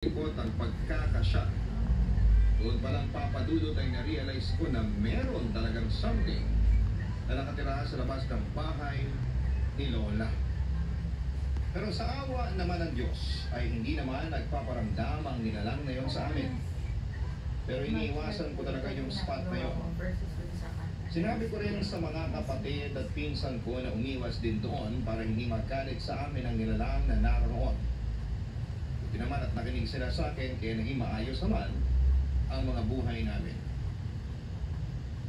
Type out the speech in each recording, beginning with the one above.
Ikot ang pagkakasya. Doon palang papadudot ay na-realize ko na meron talagang something na nakatira sa labas ng bahay ni Lola. Pero sa awa naman ng Diyos ay hindi naman nagpaparamdam ang nilalang na yon sa amin. Pero iniiwasan ko talaga yung spot na yon. Sinabi ko rin sa mga kapatid at pinsan ko na umiwas din doon para hindi magkalit sa amin ang nilalang na naroon. Buti naman at nakinig sila sa akin kaya naging maayos naman ang mga buhay namin.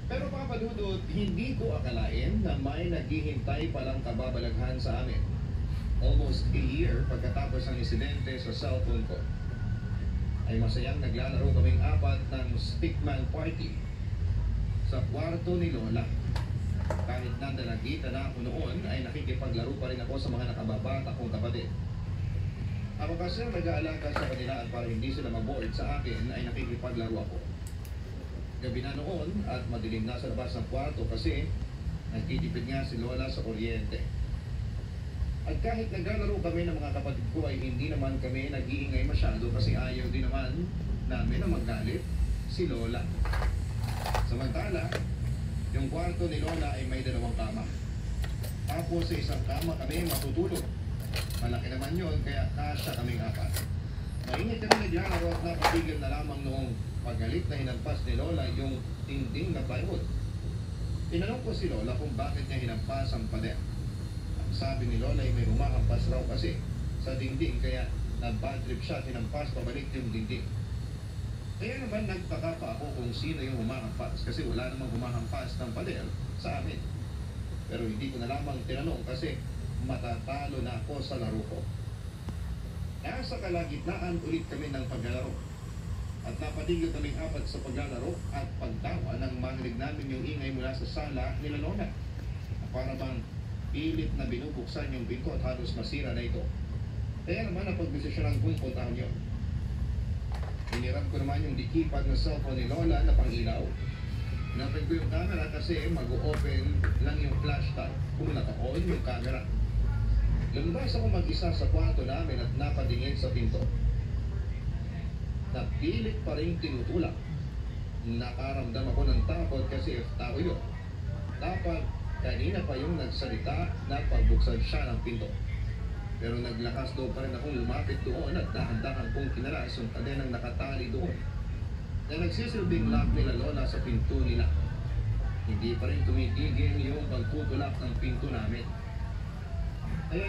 Pero papadudot, hindi ko akalain na may naghihintay palang kababalaghan sa amin. Almost a year pagkatapos ng insidente sa cellphone ko, ay masayang naglalaro kaming apat ng stickman party sa kwarto ni Lola. Kahit nandalagita na ako noon, ay nakikipaglaro pa rin ako sa mga nakababata kong kapatid. Ako kasi nag-aalaga sa kanila at para hindi sila mag-board sa akin ay nakikipaglaro ako. Gabi na noon at madilim na sa labas ng kwarto kasi nagtitipid nga si Lola sa kuryente. At kahit naglalaro kami ng mga kapatid ko ay hindi naman kami nag-iingay masyado kasi ayaw din naman namin na magalit si Lola. Samantala, yung kwarto ni Lola ay may dalawang kama. Tapos sa isang kama kami matutulog. Malaki naman yun, kaya kasya kaming apat. Mainit kami naglalaro at napatigil na lamang noong pagalit na hinampas ni Lola yung dingding na plywood. Tinanong ko si Lola kung bakit niya hinampas ang pader. Ang sabi ni Lola ay may humahampas raw kasi sa dingding, kaya na-bad trip siya at hinampas pabalik yung dingding. Kaya naman nagtaka pa ako kung sino yung humahampas kasi wala namang humahampas ng pader sa amin. Pero hindi ko na lamang tinanong kasi matatalo na ako sa laro ko. Nasa kalagitnaan ulit kami ng paglalaro. At napatigil kaming apat sa paglalaro at pagtawa nang marinig namin yung ingay mula sa sala ni Lola. Para bang pilit na binubuksan yung pinto at halos masira na ito. Kaya naman napagdesisyonan kong puntahan yun. Hiniram ko naman yung dikipad na cellphone ni Lola na pang-ilaw. Napin ko yung camera kasi mag-open lang yung flashlight kung naka-on yung camera. Lumabas ako mag-isa sa kwarto namin at napatingin sa pinto. Napilit pa rin tinutulak. Nakaramdam ako ng takot kasi tao yun. Dapat kanina pa yung nagsalita na pagbuksan siya ng pinto. Pero naglakas doon pa rin akong lumapit doon at dahan-dahan kong kinalas yung kadenang nakatali doon na nagsisilbing lock nila Lola sa pinto nila. Hindi pa rin tumitigil yung pagtutulak ng pinto namin. Kaya